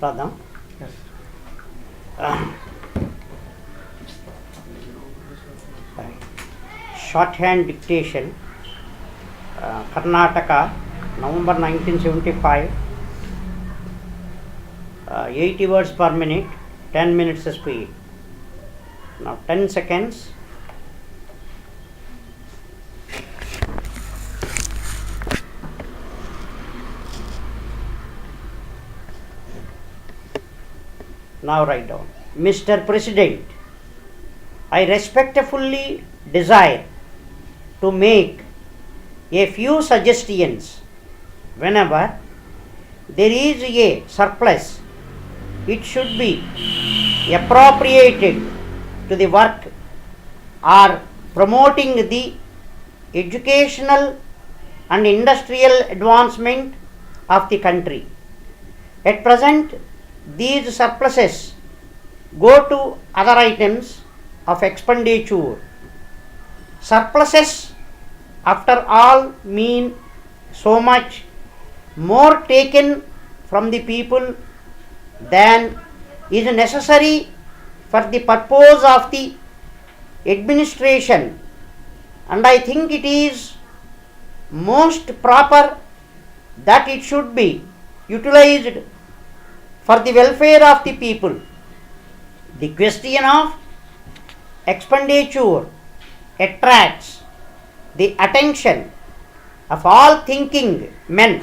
Radha. Yes. Shorthand Dictation Karnataka, November 1975. 80 words per minute, 10 minutes speed. Now 10 seconds. Now write down. Mr. President, I respectfully desire to make a few suggestions. Whenever there is a surplus, it should be appropriated to the work or promoting the educational and industrial advancement of the country. At present, these surpluses go to other items of expenditure. Surpluses, after all, mean so much more taken from the people than is necessary for the purpose of the administration, and I think it is most proper that it should be utilized for the welfare of the people. The question of expenditure attracts the attention of all thinking men.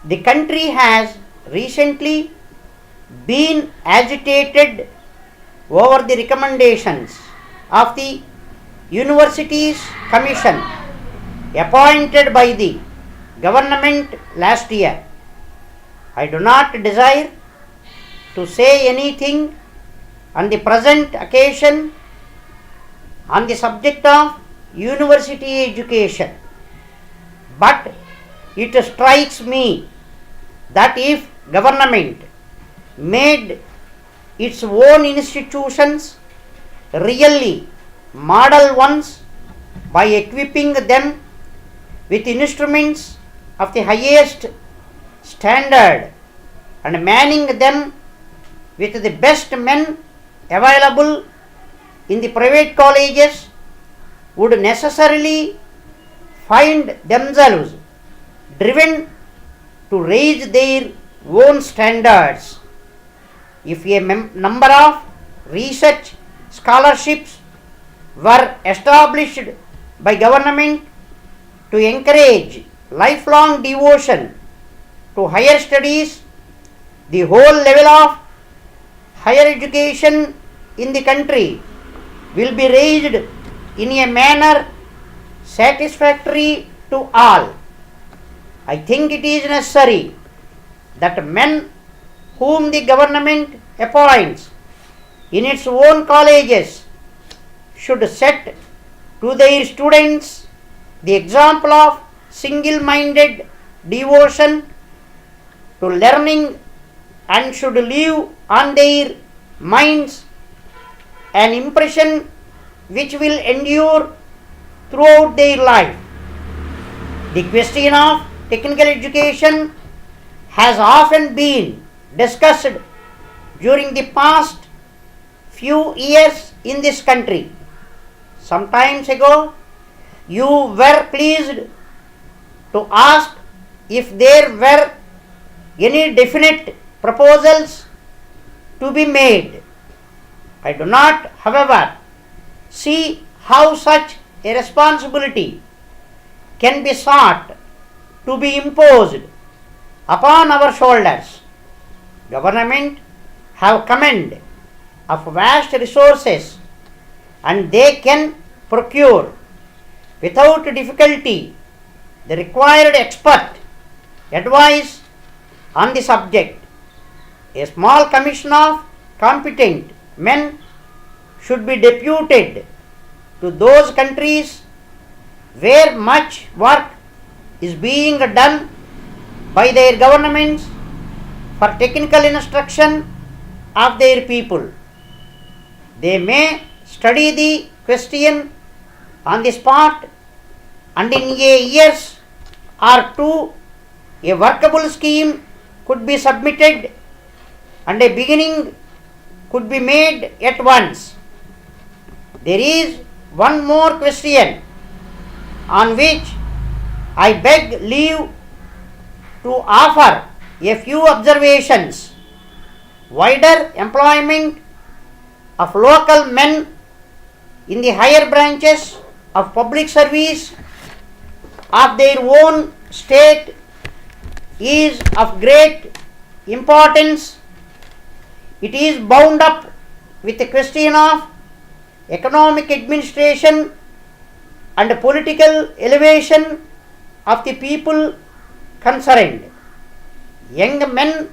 The country has recently been agitated over the recommendations of the Universities Commission appointed by the government last year. I do not desire to say anything on the present occasion on the subject of university education, but it strikes me that if government made its own institutions really model ones by equipping them with instruments of the highest standard and manning them with the best men available in the private colleges, would necessarily find themselves driven to raise their own standards. If a number of research scholarships were established by government to encourage lifelong devotion to higher studies, the whole level of higher education in the country will be raised in a manner satisfactory to all. I think it is necessary that men whom the government appoints in its own colleges should set to their students the example of single-minded devotion to learning, and should leave on their minds an impression which will endure throughout their life. The question of technical education has often been discussed during the past few years in this country. Some time ago, you were pleased to ask if there were any definite proposals to be made. I do not, however, see how such a responsibility can be sought to be imposed upon our shoulders. Government have command of vast resources, and they can procure without difficulty the required expert advice on the subject. A small commission of competent men should be deputed to those countries where much work is being done by their governments for technical instruction of their people. They may study the question on the spot, and in a year or two a workable scheme could be submitted and a beginning could be made at once. There is one more question on which I beg leave to offer a few observations. Wider employment of local men in the higher branches of public service of their own state is of great importance. It is bound up with the question of economic administration and political elevation of the people concerned. Young men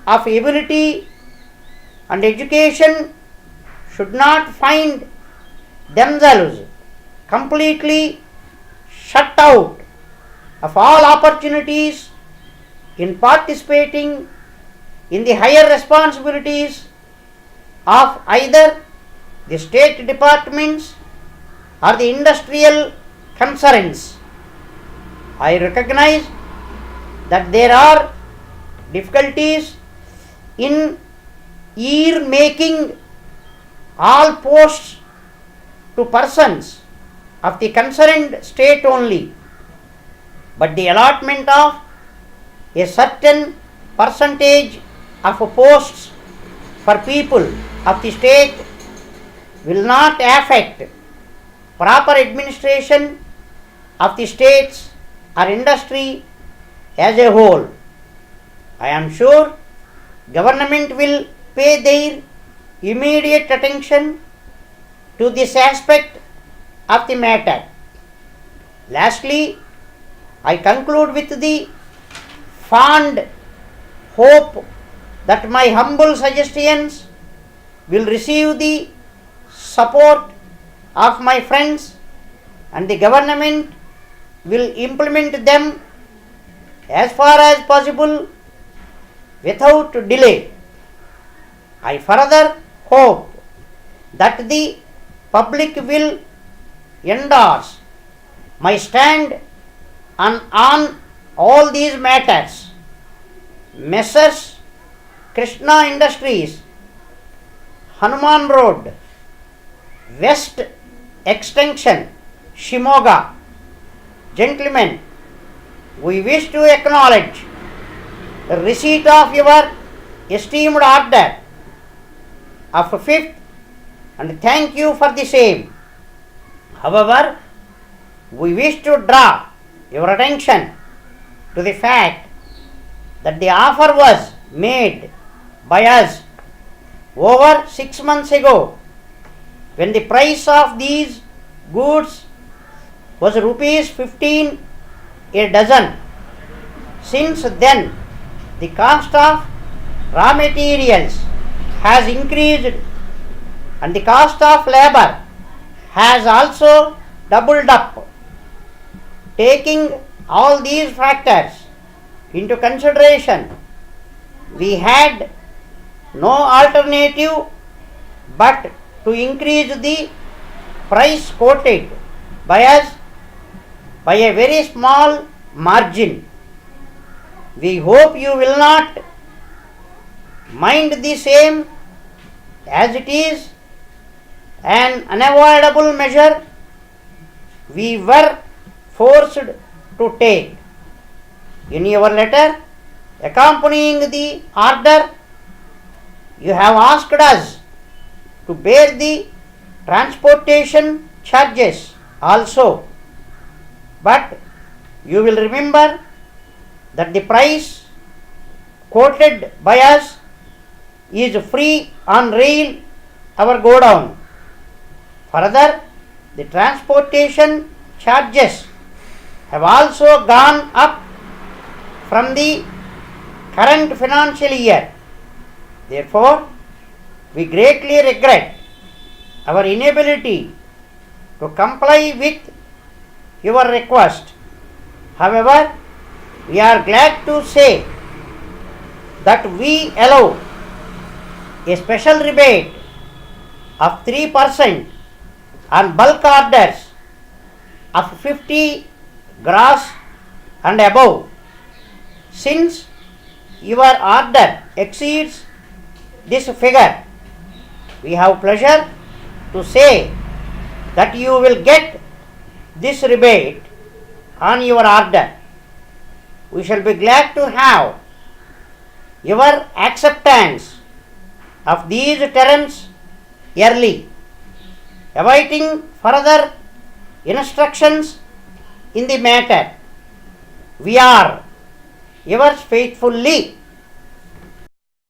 of ability and education should not find themselves completely shut out of all opportunities in participating in the higher responsibilities of either the state departments or the industrial concerns. I recognize that there are difficulties in making all posts to persons of the concerned state only, but the allotment of a certain percentage of posts for people of the state will not affect proper administration of the states or industry as a whole. I am sure government will pay their immediate attention to this aspect of the matter. Lastly, I conclude with the fond hope that my humble suggestions will receive the support of my friends and the government will implement them as far as possible without delay. I further hope that the public will endorse my stand on all these matters. Messrs. Krishna Industries, Hanuman Road, West Extension, Shimoga. Gentlemen, we wish to acknowledge the receipt of your esteemed order of 5th and thank you for the same. However, we wish to draw your attention to the fact that the offer was made by us over 6 months ago, when the price of these goods was rupees 15 a dozen. Since then, the cost of raw materials has increased and the cost of labor has also doubled up. Taking all these factors into consideration, we had no alternative but to increase the price quoted by us by a very small margin. We hope you will not mind the same, as it is an unavoidable measure we were forced to take. In your letter accompanying the order, you have asked us to bear the transportation charges also, but you will remember that the price quoted by us is free on rail our godown. Further, the transportation charges have also gone up from the current financial year. Therefore, we greatly regret our inability to comply with your request. However, we are glad to say that we allow a special rebate of 3% on bulk orders of 50 gross and above. Since your order exceeds this figure, we have pleasure to say that you will get this rebate on your order. We shall be glad to have your acceptance of these terms early, awaiting further instructions in the matter. We are yours faithfully,